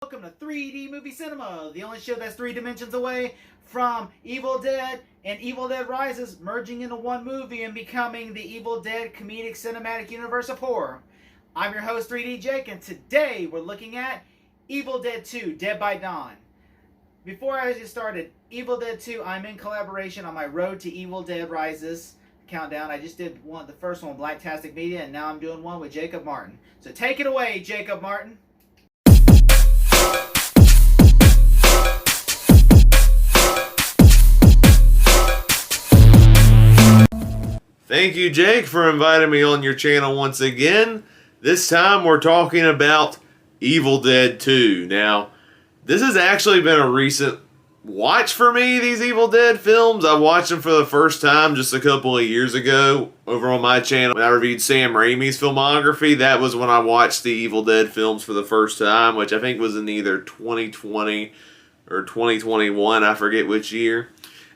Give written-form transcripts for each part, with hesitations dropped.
Welcome to 3D Movie Cinema, the only show that's 3 dimensions away from Evil Dead and Evil Dead Rises merging into one movie and becoming the Evil Dead comedic cinematic universe of horror. I'm your host 3D Jake, and today we're looking at Evil Dead 2, Dead by Dawn. Before I get started, Evil Dead 2, I'm in collaboration on my road to Evil Dead Rises countdown. I just did the first one with Blacktastic Media, and now I'm doing one with Jacob Martin. So take it away, Jacob Martin. Thank you, Jake, for inviting me on your channel once again. This time we're talking about Evil Dead 2. Now, this has actually been a recent watch for me, these Evil Dead films. I watched them for the first time just a couple of years ago over on my channel. When I reviewed Sam Raimi's filmography, that was when I watched the Evil Dead films for the first time, which I think was in either 2020 or 2021, I forget which year.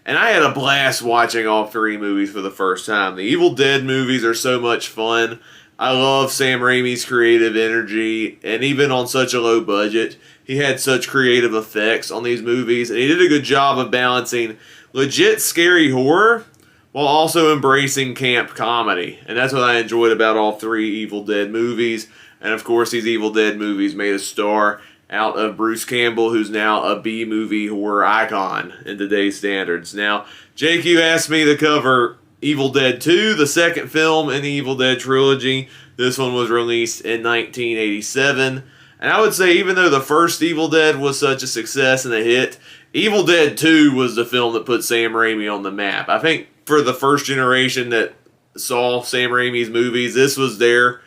And I had a blast watching all three movies for the first time. The Evil Dead movies are so much fun. I love Sam Raimi's creative energy, and even on such a low budget, he had such creative effects on these movies, and he did a good job of balancing legit scary horror while also embracing camp comedy. And that's what I enjoyed about all three Evil Dead movies. And of course, these Evil Dead movies made a star out of Bruce Campbell, who's now a B-movie horror icon in today's standards. Now, Jake, you asked me to cover Evil Dead 2, the second film in the Evil Dead trilogy. This one was released in 1987. And I would say, even though the first Evil Dead was such a success and a hit, Evil Dead 2 was the film that put Sam Raimi on the map. I think for the first generation that saw Sam Raimi's movies, this was their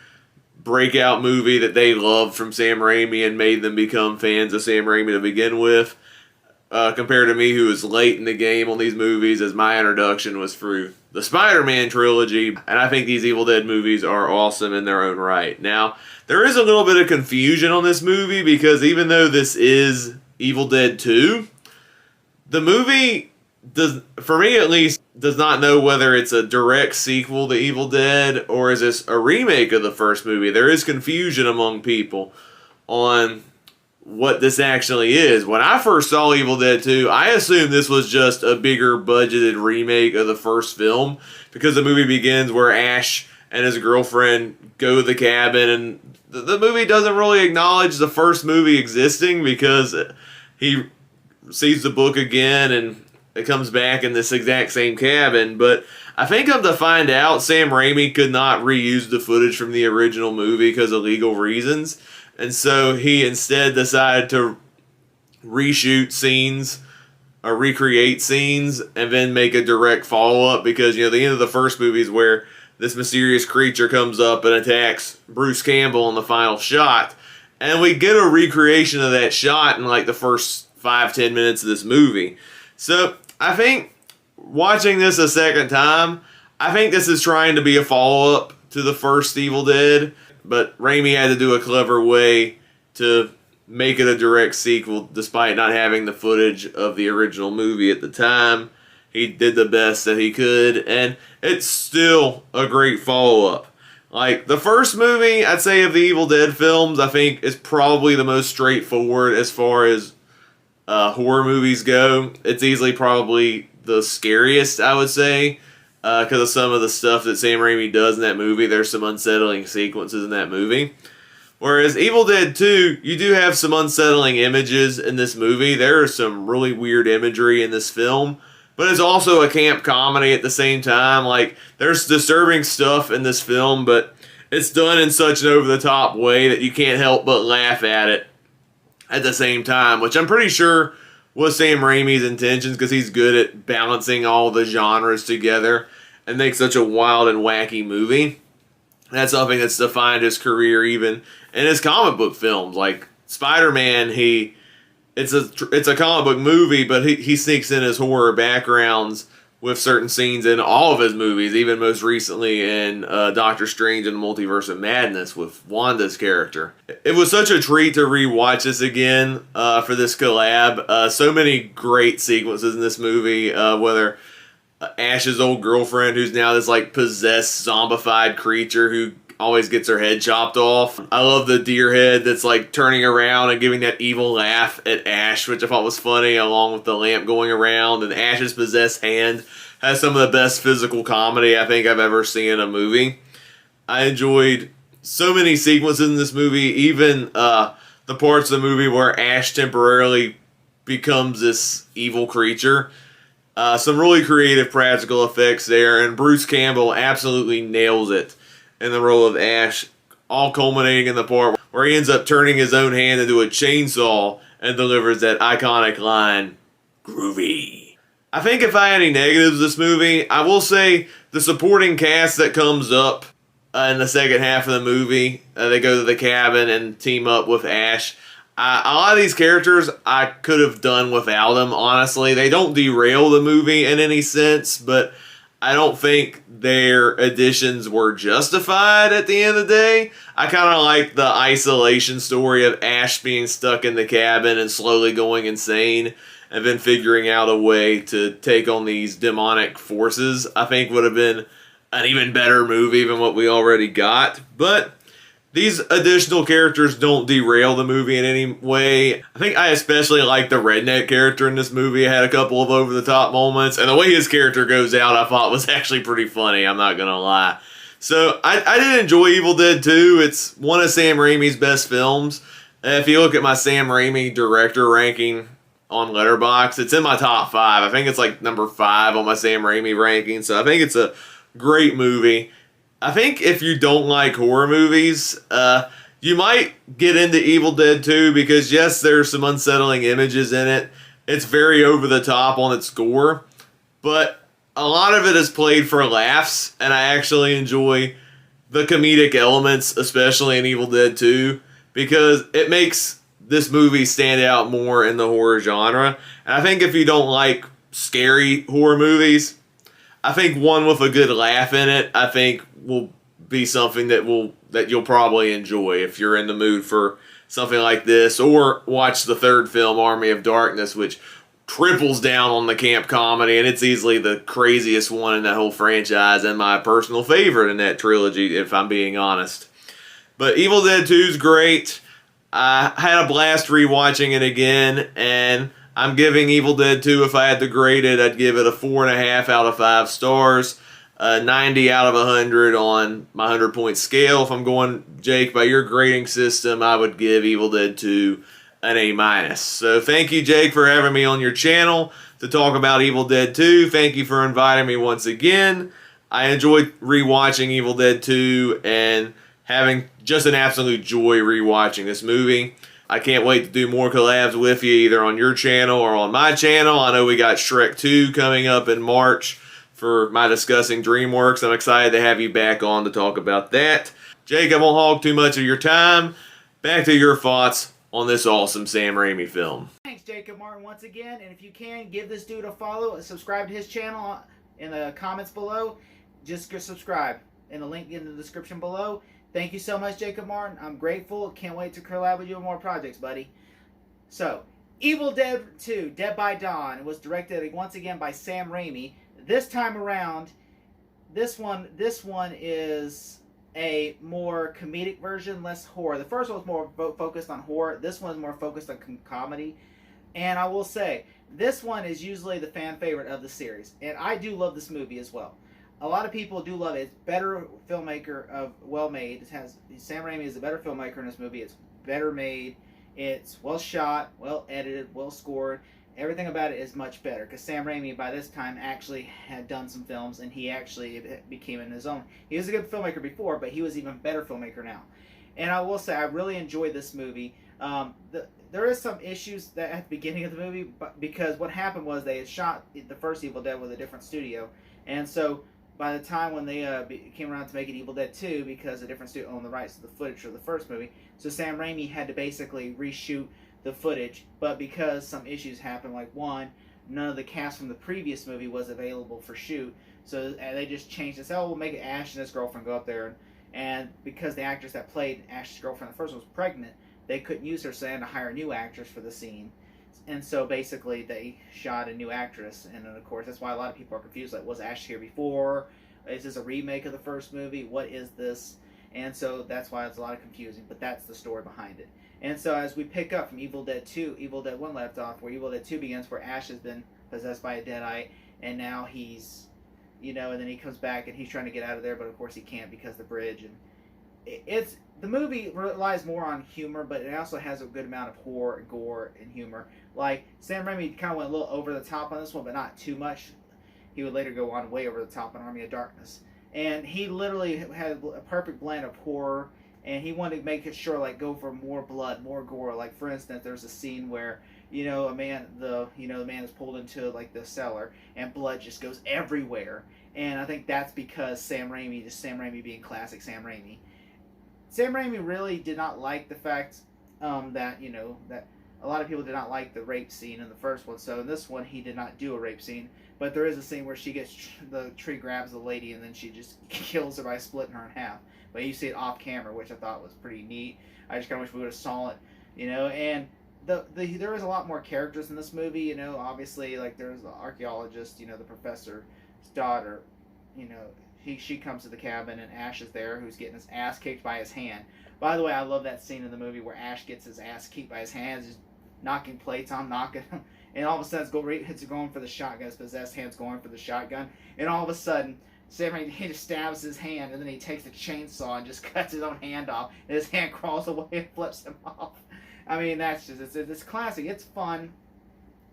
breakout movie that they loved from Sam Raimi and made them become fans of Sam Raimi to begin with. Compared to me, who was late in the game on these movies, as my introduction was through the Spider-Man trilogy. And I think these Evil Dead movies are awesome in their own right. Now, there is a little bit of confusion on this movie, because even though this is Evil Dead 2, the movie does, for me at least, does not know whether it's a direct sequel to Evil Dead or is this a remake of the first movie. There is confusion among people on what this actually is. When I first saw Evil Dead 2, I assumed this was just a bigger budgeted remake of the first film, because the movie begins where Ash and his girlfriend go to the cabin, and the movie doesn't really acknowledge the first movie existing, because he sees the book again and it comes back in this exact same cabin. But I think come to find out, Sam Raimi could not reuse the footage from the original movie because of legal reasons. And so he instead decided to reshoot scenes or recreate scenes and then make a direct follow-up, because, the end of the first movie is where this mysterious creature comes up and attacks Bruce Campbell in the final shot. And we get a recreation of that shot in like the first 5-10 minutes of this movie. So I think watching this a second time, I think this is trying to be a follow-up to the first Evil Dead, but Raimi had to do a clever way to make it a direct sequel despite not having the footage of the original movie at the time. He did the best that he could, and it's still a great follow-up. Like, the first movie, I'd say, of the Evil Dead films, I think is probably the most straightforward as far as horror movies go. It's easily probably the scariest, I would say, because of some of the stuff that Sam Raimi does in that movie. There's some unsettling sequences in that movie. Whereas Evil Dead 2, you do have some unsettling images in this movie. There is some really weird imagery in this film, but it's also a camp comedy at the same time. Like, there's disturbing stuff in this film, but it's done in such an over-the-top way that you can't help but laugh at it at the same time, which I'm pretty sure was Sam Raimi's intentions, because he's good at balancing all the genres together and make such a wild and wacky movie. That's something that's defined his career even in his comic book films. Like Spider-Man, it's a comic book movie, but he sneaks in his horror backgrounds with certain scenes in all of his movies, even most recently in Doctor Strange and the Multiverse of Madness with Wanda's character. It was such a treat to rewatch this again for this collab. So many great sequences in this movie, whether Ash's old girlfriend, who's now this like possessed, zombified creature who always gets her head chopped off. I love the deer head that's like turning around and giving that evil laugh at Ash, which I thought was funny, along with the lamp going around. And Ash's possessed hand has some of the best physical comedy I think I've ever seen in a movie. I enjoyed so many sequences in this movie, even the parts of the movie where Ash temporarily becomes this evil creature. Some really creative practical effects there, and Bruce Campbell absolutely nails it in the role of Ash, all culminating in the part where he ends up turning his own hand into a chainsaw and delivers that iconic line, "Groovy." I think if I had any negatives of this movie, I will say the supporting cast that comes up in the second half of the movie. They go to the cabin and team up with Ash. A lot of these characters I could have done without them, honestly. They don't derail the movie in any sense, but I don't think their additions were justified at the end of the day. I kind of like the isolation story of Ash being stuck in the cabin and slowly going insane and then figuring out a way to take on these demonic forces. I think would have been an even better movie than what we already got. But these additional characters don't derail the movie in any way. I think I especially like the redneck character in this movie. I had a couple of over-the-top moments, and the way his character goes out I thought was actually pretty funny, I'm not going to lie. So I did enjoy Evil Dead 2. It's one of Sam Raimi's best films. If you look at my Sam Raimi director ranking on Letterboxd, it's in my top 5. I think it's like number 5 on my Sam Raimi ranking, so I think it's a great movie. I think if you don't like horror movies, you might get into Evil Dead 2 because, yes, there's some unsettling images in it. It's very over the top on its gore, but a lot of it is played for laughs, and I actually enjoy the comedic elements, especially in Evil Dead 2, because it makes this movie stand out more in the horror genre. And I think if you don't like scary horror movies, I think one with a good laugh in it, I think will be something that you'll probably enjoy if you're in the mood for something like this, or watch the third film, Army of Darkness, which triples down on the camp comedy, and it's easily the craziest one in that whole franchise and my personal favorite in that trilogy, if I'm being honest. But Evil Dead 2 is great. I had a blast rewatching it again, and I'm giving Evil Dead 2, if I had to grade it, I'd give it a 4.5 out of 5 stars, 90 out of 100 on my 100-point scale. If I'm going, Jake, by your grading system, I would give Evil Dead 2 an A-. So thank you, Jake, for having me on your channel to talk about Evil Dead 2. Thank you for inviting me once again. I enjoyed rewatching Evil Dead 2 and having just an absolute joy rewatching this movie. I can't wait to do more collabs with you, either on your channel or on my channel. I know we got Shrek 2 coming up in March for my discussing DreamWorks. I'm excited to have you back on to talk about that. Jake, I won't hog too much of your time. Back to your thoughts on this awesome Sam Raimi film. Thanks, Jacob Martin, once again. And if you can, give this dude a follow and subscribe to his channel in the comments below. Just subscribe in the link in the description below. Thank you so much, Jacob Martin. I'm grateful. Can't wait to collab with you on more projects, buddy. So, Evil Dead 2, Dead by Dawn, was directed once again by Sam Raimi. This time around, this one is a more comedic version, less horror. The first one was more focused on horror. This one is more focused on comedy. And I will say, this one is usually the fan favorite of the series. And I do love this movie as well. A lot of people do love it. It's better filmmaker of well made. Sam Raimi is a better filmmaker in this movie. It's better made. It's well shot, well edited, well scored. Everything about it is much better because Sam Raimi by this time actually had done some films and he actually became in his own. He was a good filmmaker before, but he was even better filmmaker now. And I will say I really enjoyed this movie. There is some issues that at the beginning of the movie, because what happened was they had shot the first Evil Dead with a different studio, and so by the time when they came around to making Evil Dead 2, because a different studio owned the rights to the footage for the first movie, so Sam Raimi had to basically reshoot the footage, but because some issues happened, like one, none of the cast from the previous movie was available for shoot, so they just changed it. So, we'll make it Ash and his girlfriend go up there, and because the actress that played Ash's girlfriend, the first one, was pregnant, they couldn't use her, so they had to hire a new actress for the scene. And so basically they shot a new actress, and then of course that's why a lot of people are confused, like, was Ash here before? Is this a remake of the first movie? What is this? And so that's why it's a lot of confusing, but that's the story behind it. And so as we pick up from Evil Dead 2, Evil Dead 1 left off, where Evil Dead 2 begins, where Ash has been possessed by a deadite, and now he's, and then he comes back and he's trying to get out of there, but of course he can't because of the bridge. And it's the movie relies more on humor, but it also has a good amount of horror, gore, and humor. Like Sam Raimi kind of went a little over the top on this one, but not too much. He would later go on way over the top on Army of Darkness, and he literally had a perfect blend of horror. And he wanted to make it sure, like, go for more blood, more gore. Like, for instance, there's a scene where, the man is pulled into, like, the cellar, and blood just goes everywhere. And I think that's because Sam Raimi being classic Sam Raimi. Sam Raimi really did not like the fact that a lot of people did not like the rape scene in the first one. So in this one, he did not do a rape scene. But there is a scene where the tree grabs the lady, and then she just kills her by splitting her in half. But you see it off camera, which I thought was pretty neat. I just kind of wish we would have saw it, And there is a lot more characters in this movie, Obviously, like there's the archaeologist, the professor's daughter, she comes to the cabin and Ash is there, who's getting his ass kicked by his hand. By the way, I love that scene in the movie where Ash gets his ass kicked by his hands, just knocking plates on, knocking him, and all of a sudden it's going for the shotgun. His possessed hand's going for the shotgun, and all of a sudden he just stabs his hand, and then he takes the chainsaw and just cuts his own hand off, and his hand crawls away and flips him off. I mean, that's just it's classic. It's fun.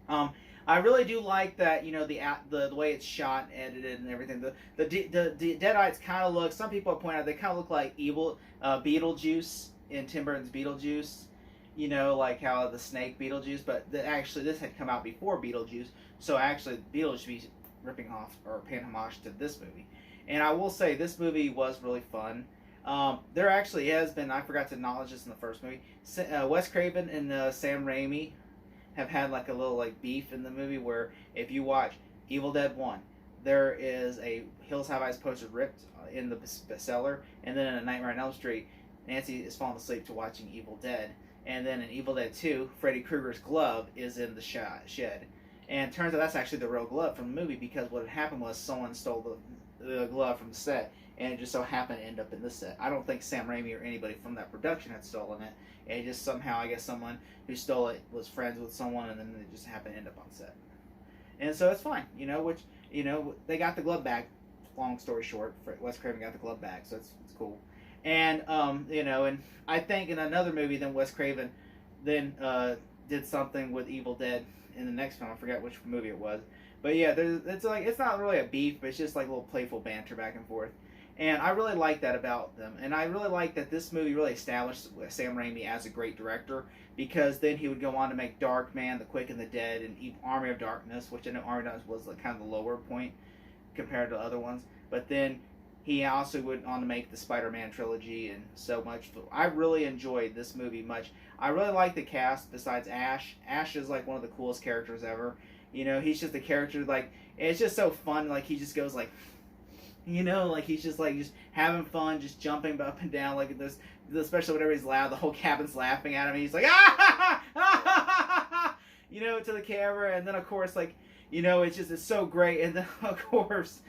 I really do like that. The way it's shot, and edited, and everything. The Deadites kind of look. Some people have pointed out they kind of look like evil Beetlejuice in Tim Burton's Beetlejuice. Like how the snake Beetlejuice, but actually this had come out before Beetlejuice, so actually Beetlejuice should be ripping off or paying homage to this movie. And I will say this movie was really fun. There actually has been, I forgot to acknowledge this in the first movie, Wes Craven and Sam Raimi have had like a little like beef in the movie, where if you watch Evil Dead 1, there is a Hills Have Eyes poster ripped in the cellar, and then in A Nightmare on Elm Street, Nancy is falling asleep to watching Evil Dead. And then in Evil Dead 2, Freddy Krueger's glove is in the shed. And it turns out that's actually the real glove from the movie, because what had happened was someone stole the glove from the set, and it just so happened to end up in this set. I don't think Sam Raimi or anybody from that production had stolen it. And it just somehow, I guess someone who stole it was friends with someone, and then it just happened to end up on set. And so it's fine, they got the glove back. Long story short, Wes Craven got the glove back, so it's cool. And and I think in another movie, then Wes Craven then did something with Evil Dead in the next film. I forgot which movie it was, but yeah, it's not really a beef, but it's just like a little playful banter back and forth. And I really like that about them. And I really like that this movie really established Sam Raimi as a great director, because then he would go on to make Darkman, The Quick and the Dead, and Army of Darkness, which I know Army of Darkness was like kind of the lower point compared to other ones. But then he also went on to make the Spider-Man trilogy and so much. I really enjoyed this movie much. I really like the cast besides Ash. Ash is like one of the coolest characters ever. He's just a character, like, it's just so fun. Like, he just goes like, like he's just having fun, just jumping up and down like this. Especially whenever he's loud, the whole cabin's laughing at him. And he's like, to the camera. And then of course, like, it's so great. And then of course,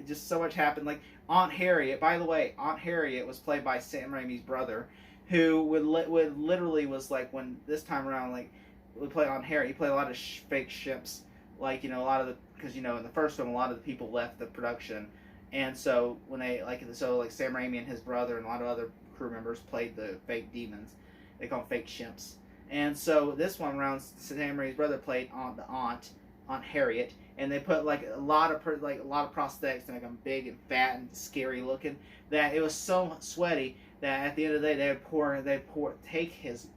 just so much happened. Like Aunt Harriet. By the way, Aunt Harriet was played by Sam Raimi's brother, who would literally was like, when this time around, like, would play Aunt Harriet. He played a lot of fake ships. Like, a lot of the, because in the first one, a lot of the people left the production, and so when they like Sam Raimi and his brother and a lot of other crew members played the fake demons. They call them fake shimps. And so this one around, Sam Raimi's brother played Aunt Harriet, and they put like a lot of prosthetics to make them big and fat and scary looking. That it was so sweaty that at the end of the day they'd take his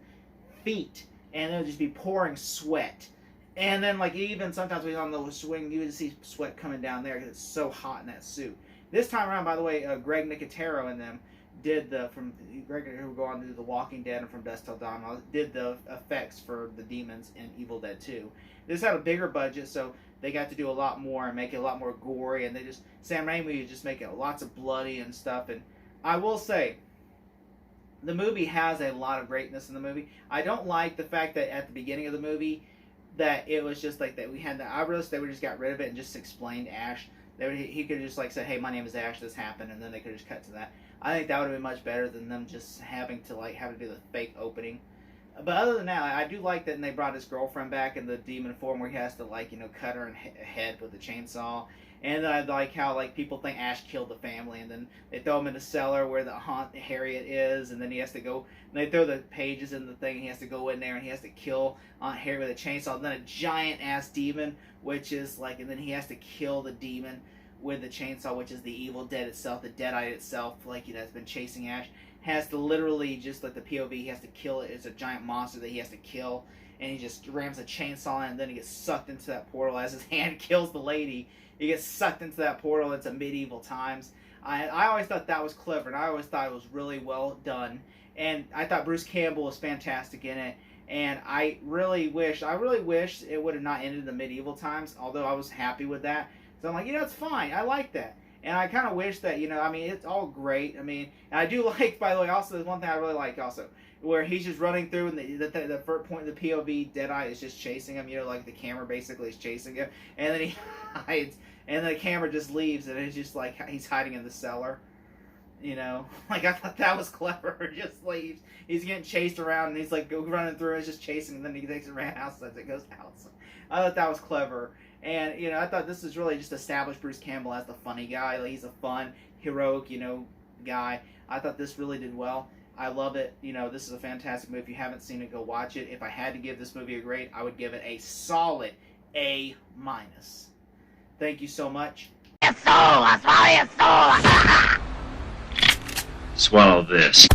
feet, and it would just be pouring sweat. And then, like, even sometimes when he's on the swing, you would see sweat coming down there because it's so hot in that suit. This time around, by the way, Greg Nicotero and them did Greg, who will go on to do The Walking Dead and From Dusk Till Dawn, did the effects for the demons in Evil Dead 2. This had a bigger budget, so they got to do a lot more and make it a lot more gory. And Sam Raimi was just making lots of bloody and stuff. And I will say, the movie has a lot of greatness in the movie. I don't like the fact that at the beginning of the movie, that it was just like that we had that. I realized they just got rid of it and just explained Ash He could just like say, "Hey, my name is Ash. This happened," and then they could just cut to that. I think that would have been much better than them just having to do the fake opening. But other than that, I do like that, and they brought his girlfriend back in the demon form, where he has to cut her in head with a chainsaw. And I like how people think Ash killed the family, and then they throw him in the cellar where the haunt Harriet is, and then he has to go. And they throw the pages in the thing, and he has to go in there, and he has to kill Aunt Harriet with a chainsaw. And then a giant ass demon, which is and then he has to kill the demon with the chainsaw, which is the Evil Dead itself, the Deadite itself, has been chasing Ash. Has to literally just the POV, he has to kill it. It's a giant monster that he has to kill, and he just rams a chainsaw in, and then he gets sucked into that portal as his hand kills the lady. He gets sucked into that portal. It's a medieval times. I always thought that was clever, and I always thought it was really well done. And I thought Bruce Campbell was fantastic in it. And I really wish it would have not ended in the medieval times, although I was happy with that. So I'm like, it's fine. I like that. And I kind of wish that, it's all great. And I do like, by the way, also, there's one thing I really like also, where he's just running through, and the first point, the POV Deadeye is just chasing him, the camera basically is chasing him, and then he hides, and the camera just leaves, and it's just he's hiding in the cellar, I thought that was clever. Just he's getting chased around, and he's running through, he's just chasing, and then he takes it around outside, it goes outside. I thought that was clever. And, I thought this is really just established Bruce Campbell as the funny guy. He's a fun, heroic, guy. I thought this really did well. I love it. This is a fantastic movie. If you haven't seen it, go watch it. If I had to give this movie a grade, I would give it a solid A-. Thank you so much. Swallow this.